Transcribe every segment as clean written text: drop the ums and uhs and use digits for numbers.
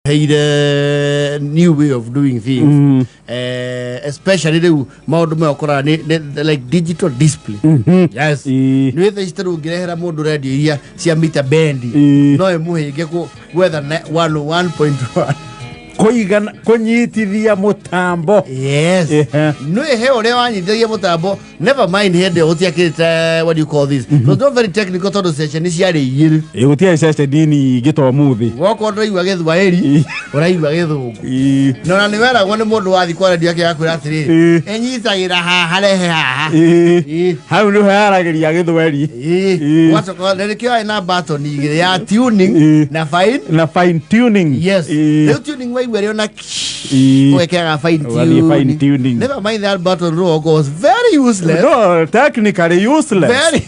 a new way of doing things, especially the modern like digital display. Yes, with the story Gerera Modu Radio, see a meter bendy. No, a gecko whether 101.1. Konyitithia mutambo. Yes. No he ore wanyithia mutambo. Never mind here the otia what do you call this? No don't very technical to the session is yare yiri. Utia session dini gito muthi. Wako ndai wagethu waeri. Orai wagethu. No na nimera wone mundu wathi kwa radio yake yakwira atiri. Enyitagira harehe haha. Hau no haragiria githweri. What's called the kio ina button igire ya tuning na fine tuning. Yes. The tuning way where you're fine tuning. Never mind that button row goes very useless. No, technically useless. Very.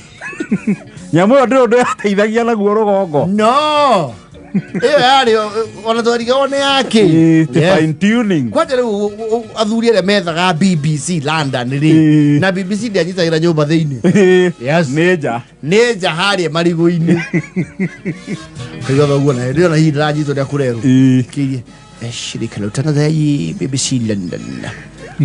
Nyamu ndo itaithagia na guoro gogo. No. Ona yake. Fine tuning. Kwa tele athuri ele methaga BBC London ri. Na BBC ndi anyitagira nyumba thiini. Yes. Neja hari marigo-ini. Kayo guo na ndio na hii rajito ndia kureru. Kiye. Shirika la utangazaji BBC London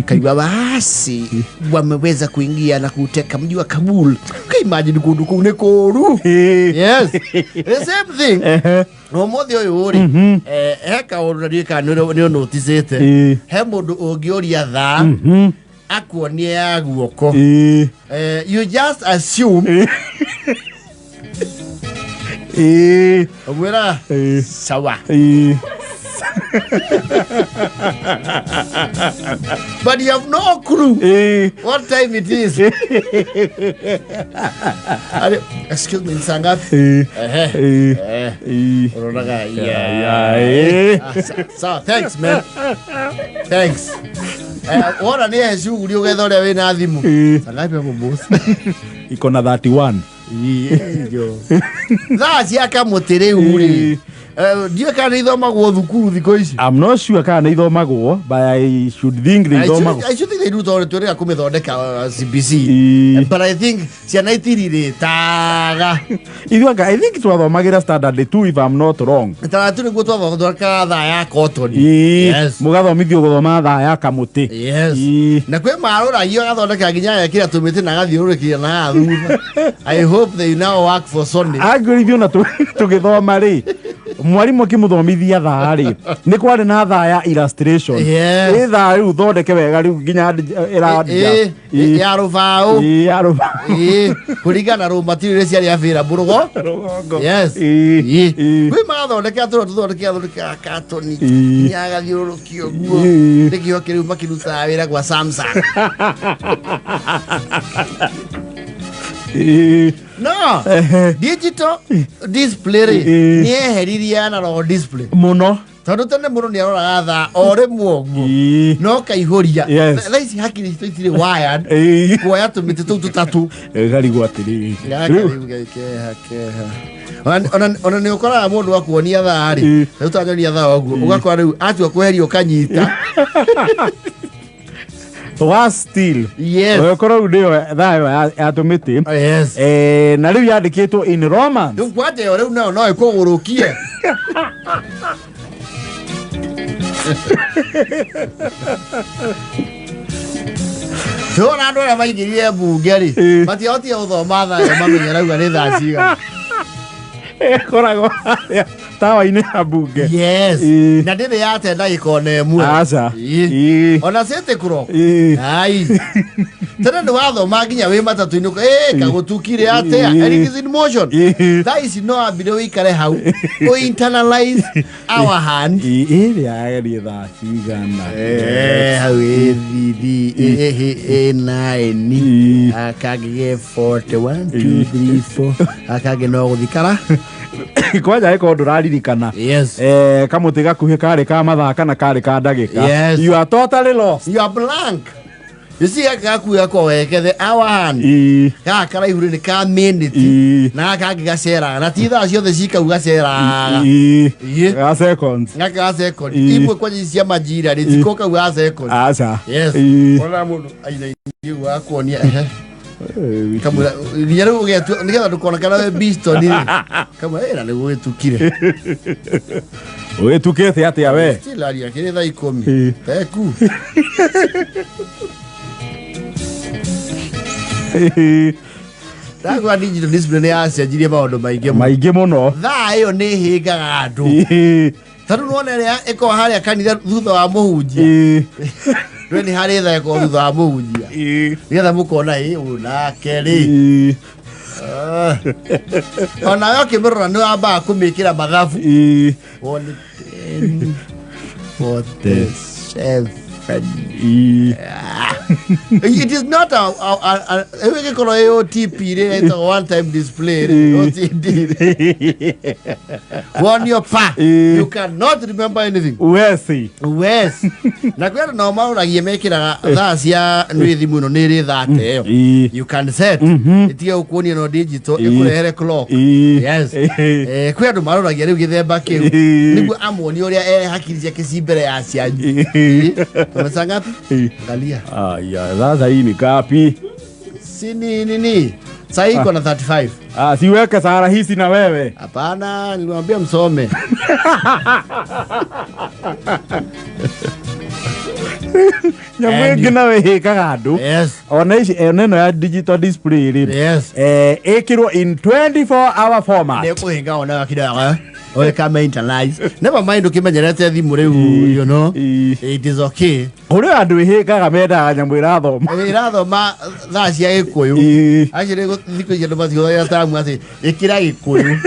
karibu basi wameweza kuingia na kuteka mji wa Kabul. Imagine kunduku ne koru. Yes, the same thing. No modi oyuri heka orudika no noticete he mundu ongioria tha akuonie ya guoko. You just assume ogwera sawa. But you have no clue what time it is. Excuse me, Sangapi. So, thanks, man. Thanks. What an air you would you get on the Nazimu? Sangapi of both. Icona 31. That's Yakamotere Uri. Do you can either mago thukuru thiko ici? I'm not sure can either mago, but I should think they don't mago. I should think they do to kumethondeka CBC. But I think cianaitirire taga. I think it was magira standard 2 if I'm not wrong. Tatu ni gutwa thondeka tha ya cotton. Yes. Mugathomithio guthoma tha ya kamuti. Yes. Na kwe marura iyo gathondeka nginya ya kira tumite na gathiurukia na thutha. I hope they now work for Sunday. Agorithio na tugithoma ri. Mwarimu akimuthomithia tha ri ni kwari na tha ya illustration. Yes. Tha riu thondeke wega riu nginya iradia ya rubao kurigana ro material cia ya vira burugo. Yes. We mathondeka thondeka katoni nyaga thiurukio guo ndikio kiru makiruta wira kwa Samsung. No, digital display ni heriria na ro display muno tondu tene muno ni arora tha ore muogu no kaihoria thaisi hakiri itire wired kuoya tumite tutatu gari gwatiri ona ni ukora mundu akuonia tha ri utanyonia tha oguo ugakora riu atua kweheria ukanyita was still. Yes. Okoro ndio tha atumite. Yes. Na riu yandikitwo in Romans. Ndu kwate ore no ikugurukie. Tora ndo ya maingirie bungeri. Mati oti uthoma tha ya mamenyera uga ni tha ciga. Korago tawa-ini abunge. Yes. Na ndire yate ndagika emwe. Aca. Ona sete kuro. Ai. Tena ndo wathoma nginya wi matatu-ini kagutukire atia. Everything is in motion. That is no abire wikare hau. O internalize our hand. Ya gari tha cigana. Hau nine. Akage 41 2 3 4. Akage no guthikara. Kwaja eko nduraririkana. Yes. Kamuti gakuhe kari ka mathaka na kari ka ndagika. Yes. You are totally lost. You are blank. You see gakuhe ko wekethe our hand. Kara ihuri ni ka minute. Na gacera na titha ciothe cikauga cera. Ga seconds. Ga seconds. Ipo kwa cia majira ni tikoka ga seconds. Aca. Yes. Ona mundu aina yu akuonia kama yaro ugetu nigetha ndukona kana we beast ni kama era ni gwitukire Oye tukete atia we. Stilaria kile thaa 10. Teku. Dagwa digital display ni acenjirie maundu maingi muno. Thaa iyo ni hingaga andu. Tadu nuona ria iko haria kanitha thutha wa muhunjia. Ni hari thaa iko thutha wa muhunjia. Nigetha mukona unake ri. Ona yo kimirora ni wamba kumikira mathabu. 10 47. It is not a OTP, it's a one-time display. On your path, you cannot remember anything. Yes. Na kwenda na maura yemekira thacia nwithi muno ni thate yo. You can set. Itia ukuoni no digital ikurehere clock. Yes. Kwenda maura yeri githemba kiu. Nigu amoni uria hakiri ciake ci mbere ya cianyu. Tumesa ngapi? Angalia. Ya sasa hii ni kapi? Si nini? Sasa iko na 35. Siweke sara hizi na wewe. Hapana, nilimwambia msome. Nyamwenge nawe hikaga andu. Yes. Ona ici neno ya digital display ri. Yes. Ikirwo in 24-hour format. Ne kuhinga ona kidaga. Oye kama internalize. Never mind ukimenyerete thimu riu, you know. It is okay. Uri andu hikaga menda nyamu irathoma. Irathoma thaa cia Gikuyu. Acire thiku cia ndomathio ya tamu ati ikira Gikuyu.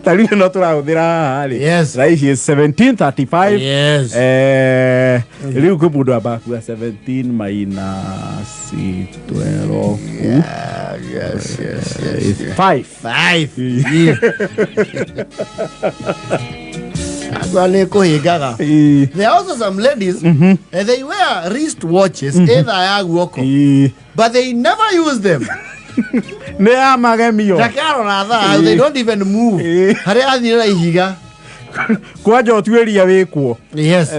Tari no turahuthira hari. Yes. Right is 17:35. Yes. Riu kubudu abaku 17 minus 12. Yes. 5. Agwale kuhingaga. There are also some ladies, they wear wrist watches, either ya guoko, but they never use them. Ne amagemio. Takaro na thaa, they don't even move. Hari athira ihiga. Kwaja otweria wikwo. Yes.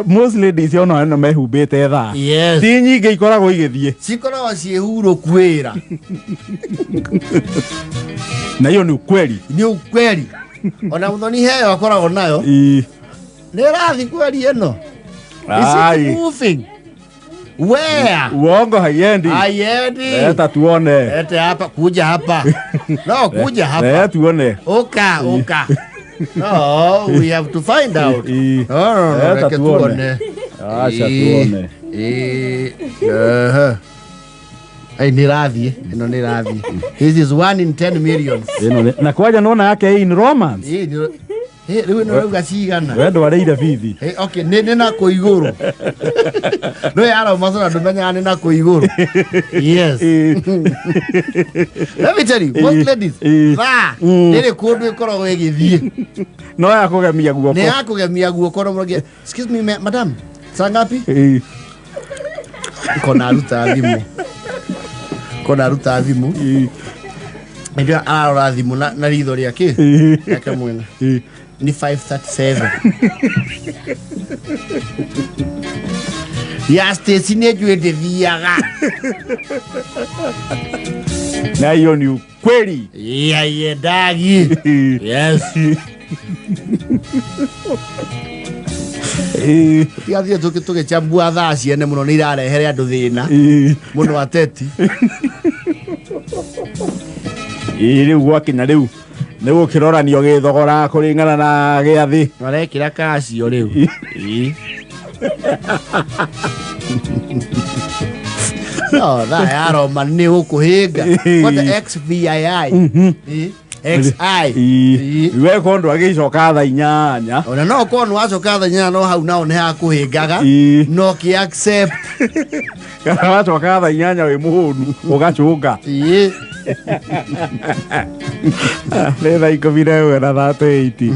Most ladies ono no mehumbite thaa. Yes. Ti nyinge ikoragwo igithie. Cikoragwo ciehuro kwira. Na hiyo ni ukweli. Ni ukweli. Ona muthoni heyo akoragwo nayo. Ni rathi kweli eno. Is it moving? Where? Uongo haiendi. Haiendi. Leta tuone. Lete hapa, kuja hapa. No, kuja hapa. Leta tuone. Oka. No, we have to find out. No, leta tuone. Acha tuone. Ni radhi, ino ni radhi. This is 1 in 10 million. Na kwaja naona yake in romance. Riu no ruga cigana. Wendo wareire bithi. Okay, ni na ku iguru. No yaro masona ndumenya ni na ku iguru. Yes. Let me tell you, most ladies, nire kundu ikoragwo igithie. No ya kugemia guoko. Ni ya kugemia guoko no muroge. Excuse me, madam. Sangapi? Kona ruta thimu. Ndio arora thimu na ritho riake. Yake mwena. Ni 537. Ya station ejuete thiaga. Na hiyo ni ukweli. Yeah, dagi. Yes. Tiathie tugichambua thaa ciene muno ni irarehere andu thina. Muno ateti. Riu gwakinya riu ni gukiroranio githogora kuringana na giathi. Marekira kacio riu. No, that yaro man ni ukuhinga. What the XVI? XI. We kondo agicoka thaa 8. Ona no kono wacoka thaa 8 no hau nao ni hakuhingaga. No ki accept. Kana wacoka thaa 8 we muhunu ugacunga. Letha ikomire we na 38.